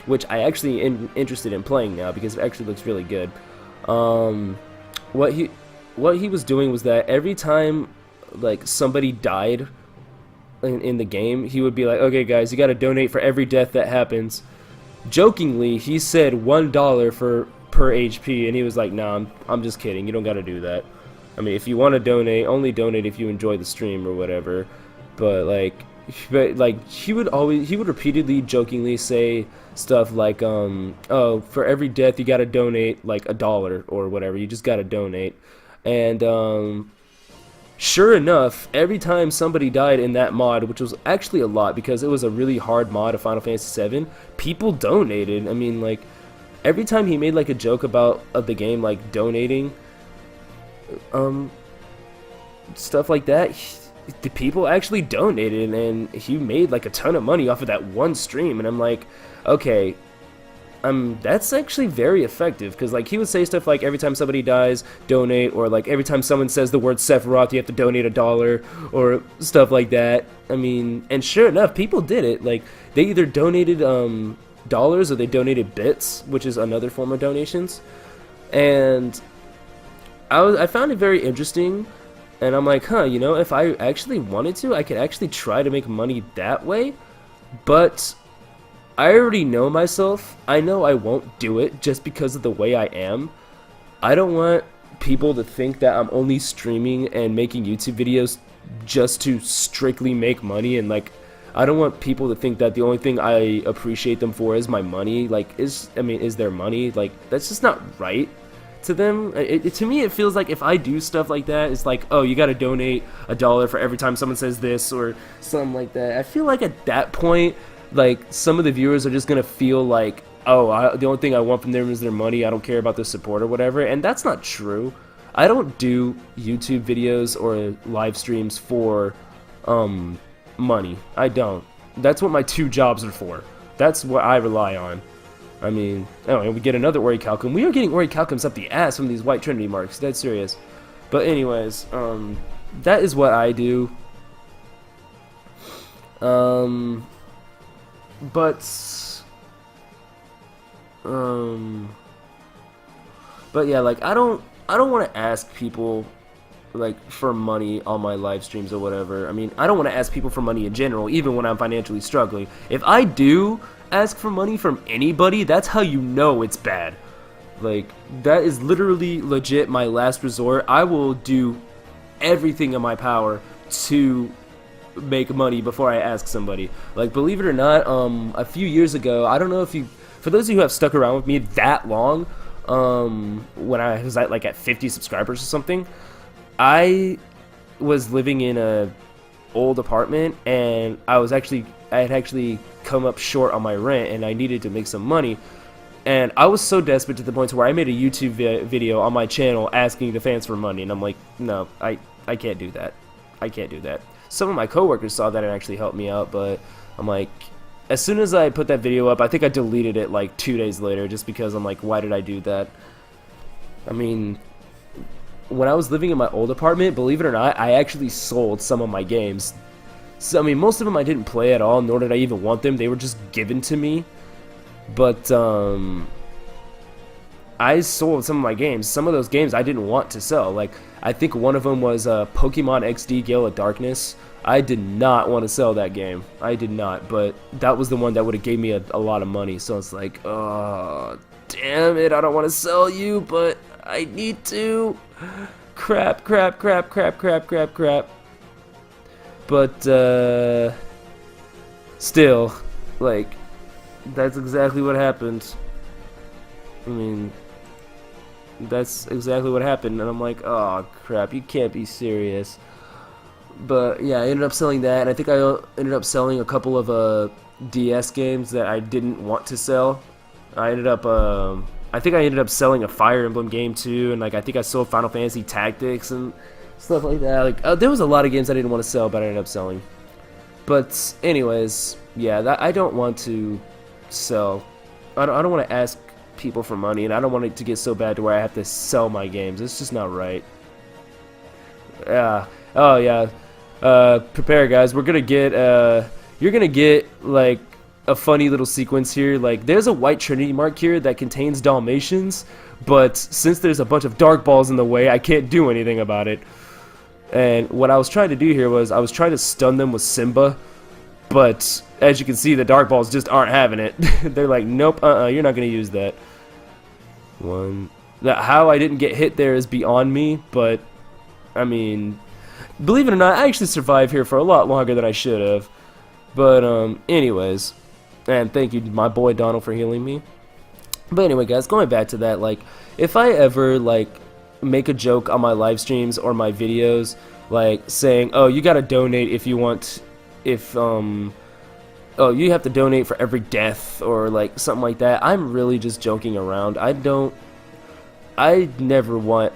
which I actually am interested in playing now because it actually looks really good. What he was doing was that every time like somebody died in the game, he would be like, okay guys, you gotta donate for every death that happens. Jokingly, he said $1 per HP, and he was like, nah, I'm just kidding, you don't gotta do that. I mean, if you want to donate, only donate if you enjoy the stream or whatever. But like, but like he would repeatedly jokingly say stuff like oh, for every death you gotta donate like $1 or whatever, you just gotta donate. And sure enough, every time somebody died in that mod, which was actually a lot because it was a really hard mod of Final Fantasy VII, people donated. I mean, like, every time he made like a joke about the game, like donating stuff like that, the people actually donated, and he made like a ton of money off of that one stream. And I'm like, okay, that's actually very effective, because like he would say stuff like every time somebody dies, donate, or like every time someone says the word Sephiroth, you have to donate $1, or stuff like that. I mean, and sure enough, people did it. Like, they either donated dollars or they donated bits, which is another form of donations. And I found it very interesting, and I'm like, huh, you know, if I actually wanted to, I could actually try to make money that way. But I already know myself. I know I won't do it just because of the way I am. I don't want people to think that I'm only streaming and making YouTube videos just to strictly make money, and like, I don't want people to think that the only thing I appreciate them for is my money. Like, is their money. Like, that's just not right to them. To me, it feels like if I do stuff like that, it's like, oh, you gotta donate $1 for every time someone says this or something like that. I feel like at that point, like, some of the viewers are just gonna feel like, oh, the only thing I want from them is their money, I don't care about their support or whatever, and that's not true. I don't do YouTube videos or live streams for money. I don't. That's what my 2 jobs are for. That's what I rely on. I mean, oh, and we get another orichalcum. We are getting orichalcums up the ass from these white trinity marks, dead serious. But anyways, that is what I do. But yeah, like, I don't want to ask people like for money on my live streams or whatever. I mean, I don't want to ask people for money in general, even when I'm financially struggling. If I do ask for money from anybody, that's how you know it's bad. Like, that is literally legit my last resort. I will do everything in my power to make money before I ask somebody. Like, believe it or not, a few years ago, I don't know if you, for those of you who have stuck around with me that long, when I was at 50 subscribers or something, I was living in a old apartment, and I had actually come up short on my rent, and I needed to make some money. And I was so desperate to the point where I made a YouTube video on my channel asking the fans for money, and I'm like, no, I can't do that. I can't do that. Some of my coworkers saw that and actually helped me out, but I'm like, as soon as I put that video up, I think I deleted it like 2 days later, just because I'm like, why did I do that? I mean, when I was living in my old apartment, believe it or not, I actually sold some of my games. So, I mean, most of them I didn't play at all, nor did I even want them. They were just given to me. But, I sold some of my games. Some of those games I didn't want to sell. Like, I think one of them was Pokemon XD Gale of Darkness. I did not want to sell that game. I did not, but that was the one that would have gave me a lot of money. So it's like, oh, damn it, I don't want to sell you, but I need to. Crap. But, still, like, that's exactly what happened. I mean, that's exactly what happened, and I'm like, oh crap, you can't be serious. But yeah, I ended up selling that, and I think I ended up selling a couple of DS games that I didn't want to sell. I ended up, I think I ended up selling a Fire Emblem game too, and like I think I sold Final Fantasy Tactics and stuff like that. Like there was a lot of games I didn't want to sell, but I ended up selling. But anyways, yeah, I don't want to sell. I don't want to ask people for money, and I don't want it to get so bad to where I have to sell my games. It's just not right. Yeah. Oh yeah. Prepare, guys. We're gonna get you're gonna get like a funny little sequence here. Like, there's a white trinity mark here that contains Dalmatians, but since there's a bunch of dark balls in the way, I can't do anything about it. And what I was trying to do here was I was trying to stun them with Simba, but as you can see, the dark balls just aren't having it. They're like, nope, you're not gonna use that. How I didn't get hit there is beyond me, but I mean, believe it or not, I actually survived here for a lot longer than I should have. But anyways, and thank you my boy Donald for healing me. But anyway guys, going back to that, like if I ever like make a joke on my live streams or my videos like saying, oh, you gotta donate if you want, if oh, you have to donate for every death or like something like that, I'm really just joking around. I never want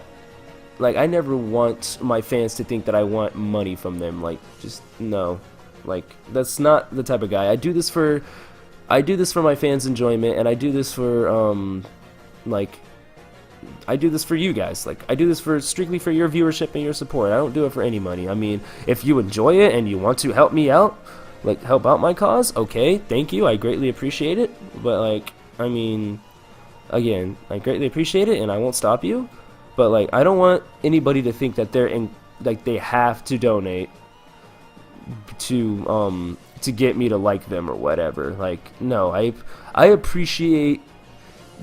my fans to think that I want money from them. Like, just no, like that's not the type of guy. I do this for my fans' enjoyment, and I do this for like I do this for you guys. Like, I do this for strictly for your viewership and your support. I don't do it for any money. I mean, if you enjoy it and you want to help me out, like help out my cause, okay, thank you, I greatly appreciate it. But like, I mean, again, I greatly appreciate it and I won't stop you, but like, I don't want anybody to think that they're in, like they have to donate to get me to like them or whatever. Like, no, I appreciate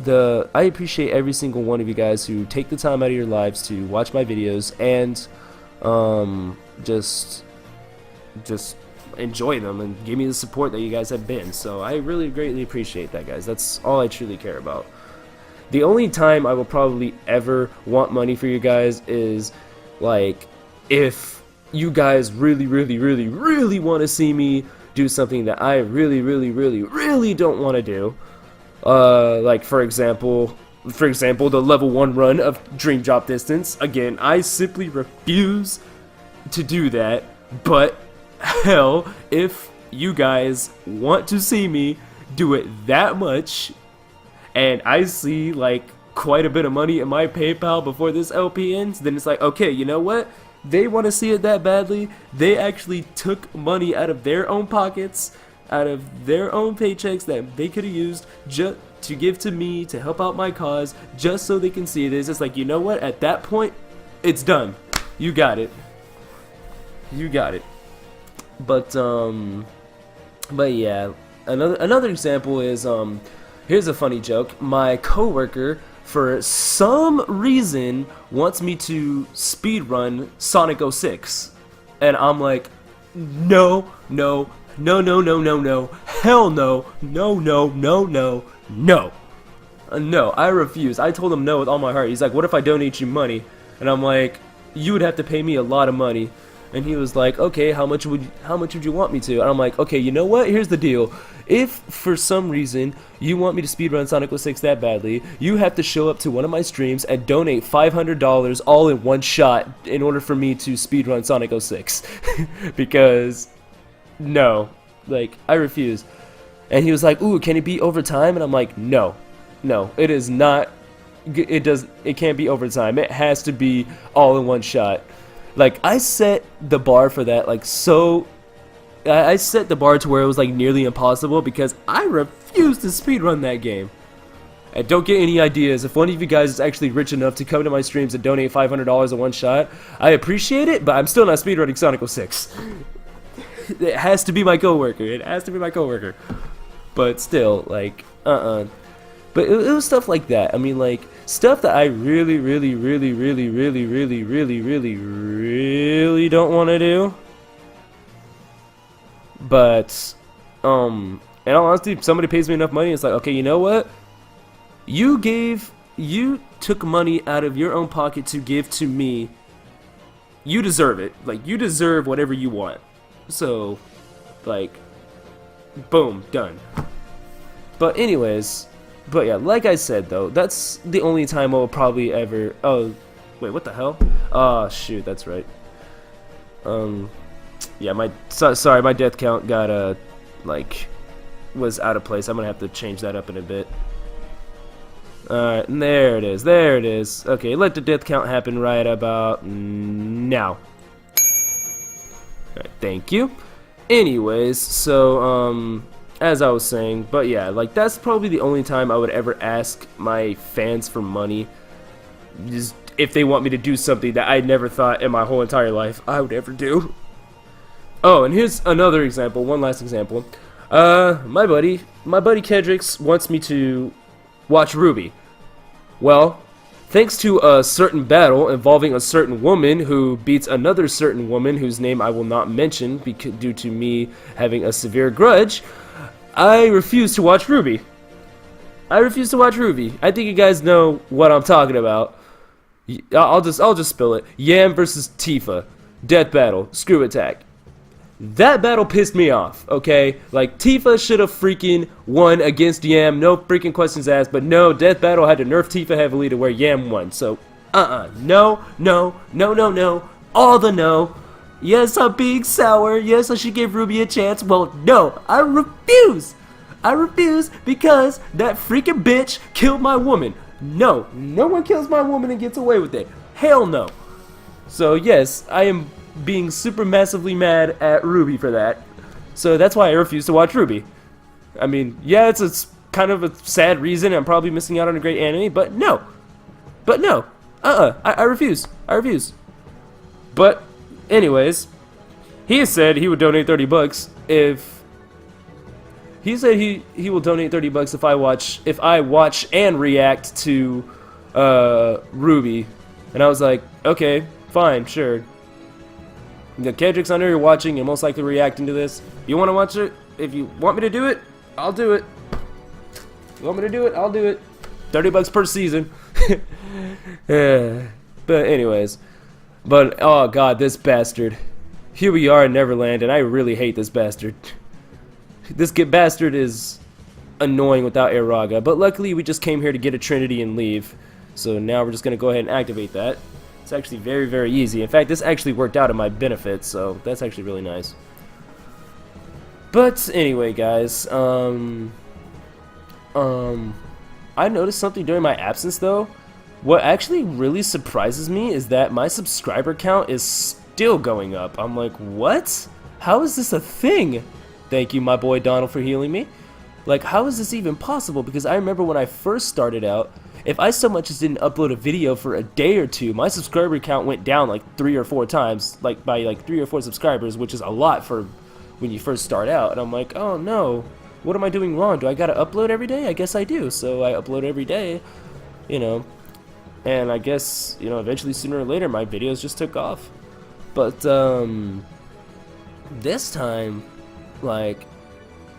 every single one of you guys who take the time out of your lives to watch my videos and just enjoy them and give me the support that you guys have been. So I really greatly appreciate that, guys. That's all I truly care about. The only time I will probably ever want money for you guys is like if you guys really want to see me do something that I really don't want to do. Like for example, the level 1 run of Dream Drop Distance. Again, I simply refuse to do that, but hell, if you guys want to see me do it that much, and I see like quite a bit of money in my PayPal before this LP ends, then it's like, okay, you know what? They want to see it that badly. They actually took money out of their own pockets, out of their own paychecks that they could have used just to give to me to help out my cause, just so they can see this. It's like, you know what? At that point, it's done. You got it. You got it. But yeah, another example is here's a funny joke. My coworker, for some reason, wants me to speedrun Sonic 06, and I'm like, no, hell no, no, I refuse. I told him no with all my heart. He's like, what if I donate you money? And I'm like, you would have to pay me a lot of money. And he was like, okay, how much would you want me to? And I'm like, okay, you know what? Here's the deal. If for some reason you want me to speedrun Sonic 06 that badly, you have to show up to one of my streams and donate $500 all in one shot in order for me to speedrun Sonic 06. Because no, like, I refuse. And he was like, ooh, can it be overtime? And I'm like, no, it is not. It can't be overtime. It has to be all in one shot. Like, I set the bar for that, like, so I set the bar to where it was like nearly impossible because I refuse to speedrun that game. And don't get any ideas. If one of you guys is actually rich enough to come to my streams and donate $500 in one shot, I appreciate it, but I'm still not speedrunning Sonic 06. It has to be my coworker. It has to be my coworker. But still, like, But it was stuff like that. I mean, like, stuff that I really don't want to do. But, in all honesty, if somebody pays me enough money, it's like, okay, you know what? You took money out of your own pocket to give to me. You deserve it. Like, you deserve whatever you want. So, like, boom, done. But anyways, but yeah, like I said though, that's the only time I'll probably ever. Oh, wait, what the hell? Oh shoot, that's right. Yeah, sorry, my death count got like was out of place. I'm gonna have to change that up in a bit. Alright, there it is. Okay, let the death count happen right about now. Alright, thank you. Anyways, so as I was saying, but yeah, like that's probably the only time I would ever ask my fans for money, just if they want me to do something that I never thought in my whole entire life I would ever do. Oh, and here's another example, one last example. My buddy Kedrix wants me to watch Ruby. Well, thanks to a certain battle involving a certain woman who beats another certain woman whose name I will not mention due to me having a severe grudge, I refuse to watch Ruby. I refuse to watch Ruby. I think you guys know what I'm talking about. I'll just spill it. Yam versus Tifa. Death battle. Screw attack. That battle pissed me off, okay? Like, Tifa should have freaking won against Yam, no freaking questions asked, but no, Death Battle had to nerf Tifa heavily to where Yam won, so, no, no, no, no, no, all the no. Yes, I'm being sour, yes, I should give Ruby a chance, well, no, I refuse! I refuse because that freaking bitch killed my woman. No, no one kills my woman and gets away with it. Hell no. So, yes, I am being super massively mad at Ruby for that. So that's why I refuse to watch Ruby. I mean, yeah, it's kind of a sad reason. I'm probably missing out on a great anime, but no. But no. I refuse. I refuse. But anyways, he has said he would donate $30 if he said he will donate $30 if I watch and react to Ruby. And I was like, okay, fine, sure. The Kedrix, I know you're watching and most likely reacting to this. You want to watch it? If you want me to do it, I'll do it. You want me to do it? I'll do it. $30 per season. But anyways. But, oh god, this bastard. Here we are in Neverland, and I really hate this bastard. This bastard is annoying without Airaga. But luckily, we just came here to get a Trinity and leave. So now we're just going to go ahead and activate that. It's actually very, very easy. In fact, this actually worked out in my benefit, so that's actually really nice. But anyway, guys, I noticed something during my absence, though. What actually really surprises me is that my subscriber count is still going up. I'm like, what? How is this a thing? Thank you, my boy Donald, for healing me. Like, how is this even possible? Because I remember when I first started out, if I so much as didn't upload a video for a day or two, my subscriber count went down like 3 or 4 times, like by like 3 or 4 subscribers, which is a lot for when you first start out. And I'm like, oh no, what am I doing wrong? Do I gotta upload every day? I guess I do. So I upload every day, you know, and I guess, you know, eventually sooner or later my videos just took off. But this time, like,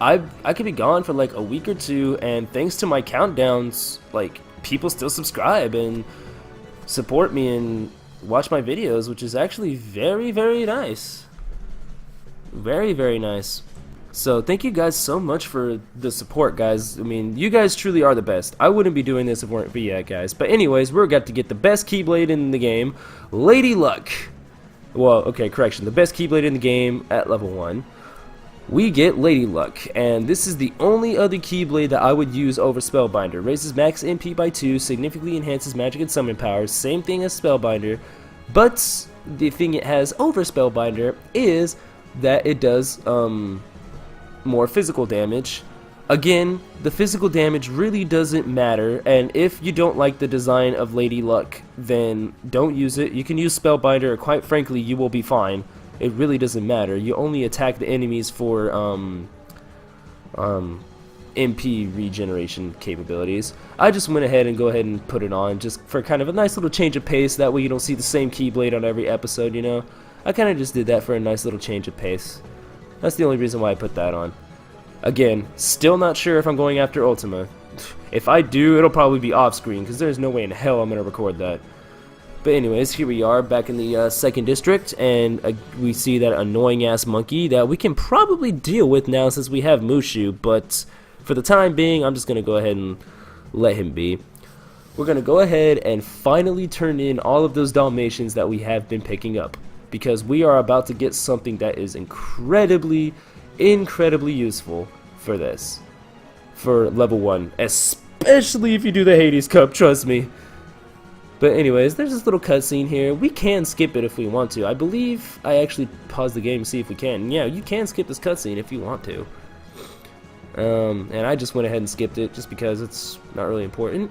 I could be gone for like a week or two, and thanks to my countdowns, like, people still subscribe and support me and watch my videos, which is actually very, very nice. Very, very nice. So thank you guys so much for the support, guys. I mean, you guys truly are the best. I wouldn't be doing this if it weren't for you guys. But anyways, we're got to get the best Keyblade in the game, Lady Luck. Well, okay, correction. The best Keyblade in the game at level 1. We get Lady Luck, and this is the only other Keyblade that I would use over Spellbinder. Raises max MP by 2, significantly enhances magic and summon powers, same thing as Spellbinder, but the thing it has over Spellbinder is that it does more physical damage. Again, the physical damage really doesn't matter, and if you don't like the design of Lady Luck, then don't use it. You can use Spellbinder, or quite frankly, you will be fine. It really doesn't matter. You only attack the enemies for MP regeneration capabilities. I just went ahead and put it on just for kind of a nice little change of pace. That way you don't see the same Keyblade on every episode, you know. I kind of just did that for a nice little change of pace. That's the only reason why I put that on. Again, still not sure if I'm going after Ultima. If I do, it'll probably be off screen because there's no way in hell I'm going to record that. But anyways, here we are back in the 2nd district, and we see that annoying-ass monkey that we can probably deal with now since we have Mushu, but for the time being, I'm just going to go ahead and let him be. We're going to go ahead and finally turn in all of those Dalmatians that we have been picking up, because we are about to get something that is incredibly useful for this, for level 1, especially if you do the Hades Cup, trust me. But anyways, there's this little cutscene here. We can skip it if we want to. I believe I actually paused the game to see if we can. Yeah, you can skip this cutscene if you want to. And I just went ahead and skipped it just because it's not really important.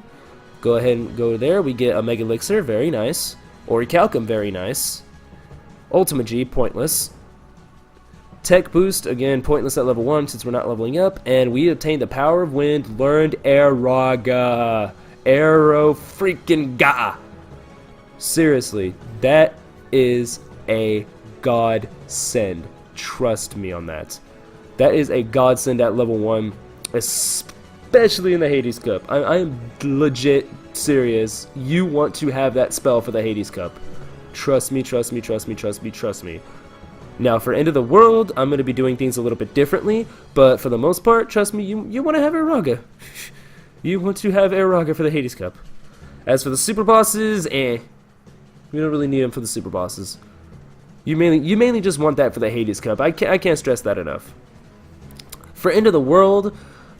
Go ahead and go there. We get a Mega Elixir, very nice. Orichalcum, very nice. Ultima G, pointless. Tech Boost, again, pointless at level 1 since we're not leveling up. And we obtained the Power of Wind, learned Airaga. arrow freaking ga. Seriously, that is a godsend. Trust me on that. That is a godsend at level 1, especially in the Hades Cup. I am legit serious. You want to have that spell for the Hades Cup. Trust me, trust me, trust me, trust me, trust me. Now, for End of the World, I'm going to be doing things a little bit differently, but for the most part, trust me, you want to have Airaga. You want to have Airaga for the Hades Cup. As for the super bosses, we don't really need them for the super bosses. You mainly just want that for the Hades Cup. I can't stress that enough. For End of the World,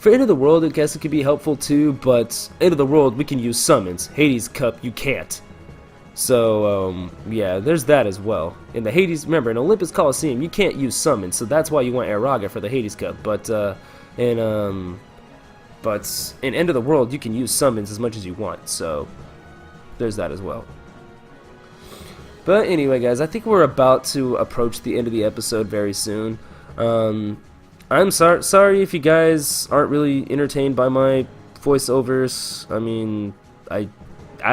I guess it could be helpful too, but End of the World, we can use summons. Hades Cup, you can't. So, yeah, there's that as well. In the Hades, remember, in Olympus Coliseum, you can't use summons, so that's why you want Airaga for the Hades Cup. But in End of the World, you can use summons as much as you want, so there's that as well. But anyway, guys, I think we're about to approach the end of the episode very soon. I'm sorry if you guys aren't really entertained by my voiceovers. I mean, I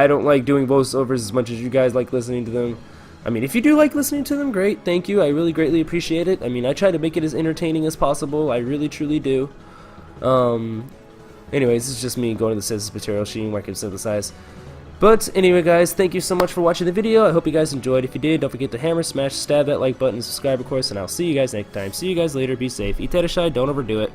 don't like doing voiceovers as much as you guys like listening to them. I mean, if you do like listening to them, great, thank you. I really greatly appreciate it. I mean, I try to make it as entertaining as possible. I really, truly do. Anyways, this is just me going to the synthesis material machine where I can synthesize. But anyway, guys, thank you so much for watching the video. I hope you guys enjoyed. If you did, don't forget to hammer, smash, stab that like button, and subscribe, of course, and I'll see you guys next time. See you guys later. Be safe. Eat that aside. Don't overdo it.